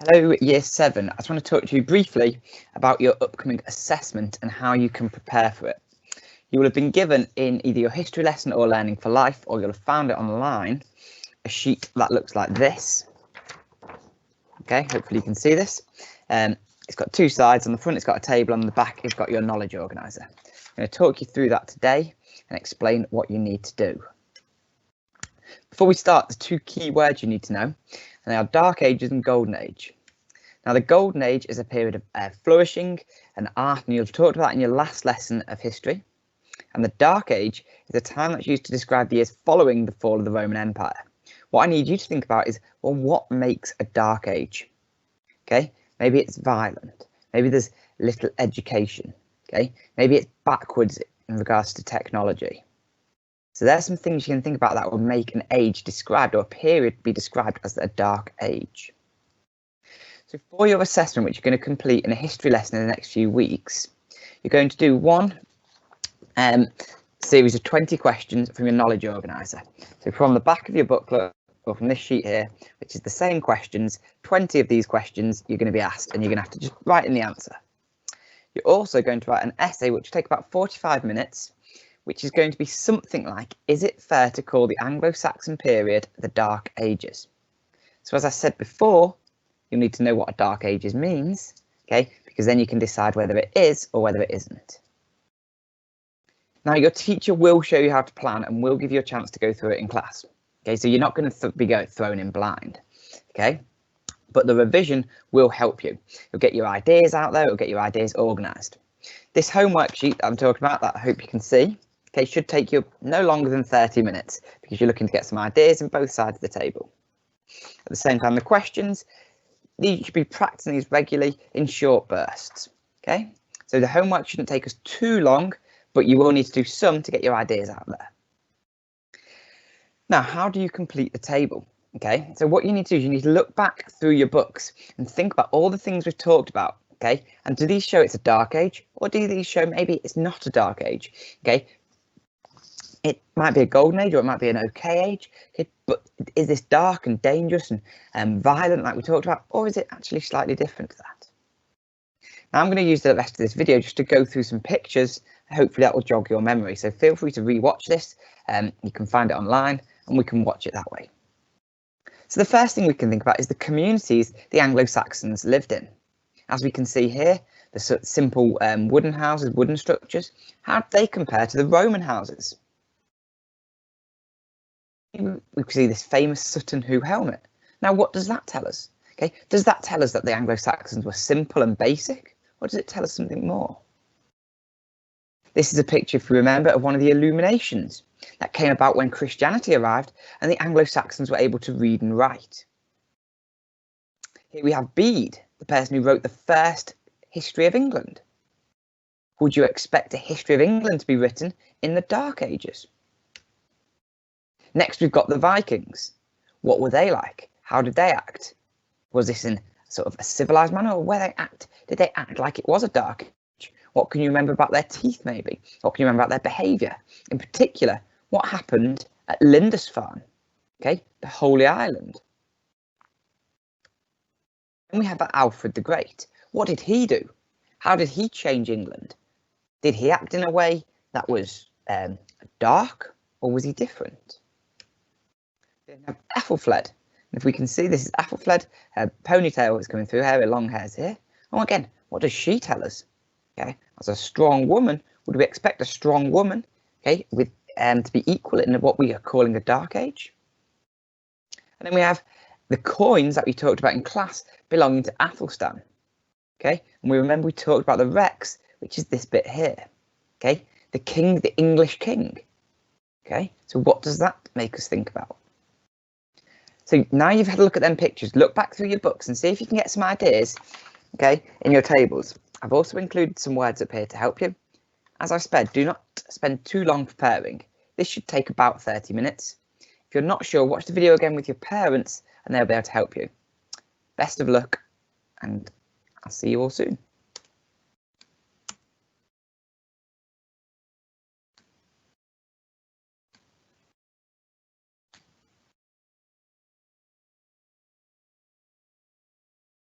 Hello, Year 7. I just want to talk to you briefly about your upcoming assessment and how you can prepare for it. You will have been given in either your history lesson or Learning for Life, or you'll have found it online, a sheet that looks like this. Okay, hopefully you can see this. It's got two sides. On the front, it's got a table. On the back, it's got your knowledge organiser. I'm going to talk you through that today and explain what you need to do. Before we start, there's two key words you need to know, and they are Dark Ages and Golden Age. Now, the Golden Age is a period of flourishing and art, and you've talked about that in your last lesson of history. And the Dark Age is a time that's used to describe the years following the fall of the Roman Empire. What I need you to think about is, well, what makes a Dark Age? Okay, maybe it's violent. Maybe there's little education. Okay, maybe it's backwards in regards to technology. So there's some things you can think about that would make an age described, or a period be described as a Dark Age. So for your assessment, which you're going to complete in a history lesson in the next few weeks, you're going to do one series of 20 questions from your knowledge organiser. So from the back of your booklet, or from this sheet here, which is the same questions, 20 of these questions you're going to be asked, and you're going to have to just write in the answer. You're also going to write an essay, which will take about 45 minutes, which is going to be something like, is it fair to call the Anglo-Saxon period the Dark Ages? So as I said before, you'll need to know what a Dark Ages means, okay, because then you can decide whether it is or whether it isn't. Now, your teacher will show you how to plan and will give you a chance to go through it in class, okay, so you're not going to be thrown in blind, okay, but the revision will help you. You'll get your ideas out there, it'll get your ideas organised. This homework sheet that I'm talking about, that I hope you can see, okay, should take you no longer than 30 minutes because you're looking to get some ideas on both sides of the table. At the same time, the questions, you should be practicing these regularly in short bursts, okay? So the homework shouldn't take us too long, but you will need to do some to get your ideas out there. Now, how do you complete the table? Okay, so what you need to do is you need to look back through your books and think about all the things we've talked about, okay? And do these show it's a Dark Age, or do these show maybe it's not a Dark Age, okay? It might be a Golden Age, or it might be an okay age, okay? But is this dark and dangerous and violent like we talked about, or is it actually slightly different to that? Now I'm going to use the rest of this video just to go through some pictures. Hopefully that will jog your memory, so feel free to re-watch this. You can find it online and we can watch it that way. So the first thing we can think about is the communities the Anglo-Saxons lived in. As we can see here, the sort of simple wooden houses, wooden structures, how do they compare to the Roman houses? We can see this famous Sutton Hoo helmet. Now, what does that tell us? Okay, does that tell us that the Anglo-Saxons were simple and basic, or does it tell us something more? This is a picture, if you remember, of one of the illuminations that came about when Christianity arrived and the Anglo-Saxons were able to read and write. Here we have Bede, the person who wrote the first history of England. Would you expect a history of England to be written in the Dark Ages? Next, we've got the Vikings. What were they like? How did they act? Was this in sort of a civilized manner, or did they act like it was a Dark Age? What can you remember about their teeth, maybe? What can you remember about their behaviour? In particular, what happened at Lindisfarne, okay, the Holy Island? And we have Alfred the Great. What did he do? How did he change England? Did he act in a way that was dark, or was he different? Then we have Ethelfled. And if we can see, this is Ethelfled. Her ponytail is coming through her long hairs here. Oh, again, what does she tell us? Okay, as a strong woman, would we expect a strong woman, okay, with to be equal in what we are calling a Dark Age? And then we have the coins that we talked about in class belonging to Athelstan. Okay, and we remember we talked about the Rex, which is this bit here. Okay, the king, the English king. Okay, so what does that make us think about? So now you've had a look at them pictures, look back through your books and see if you can get some ideas, okay, in your tables. I've also included some words up here to help you. As I said, do not spend too long preparing. This should take about 30 minutes. If you're not sure, watch the video again with your parents and they'll be able to help you. Best of luck, and I'll see you all soon.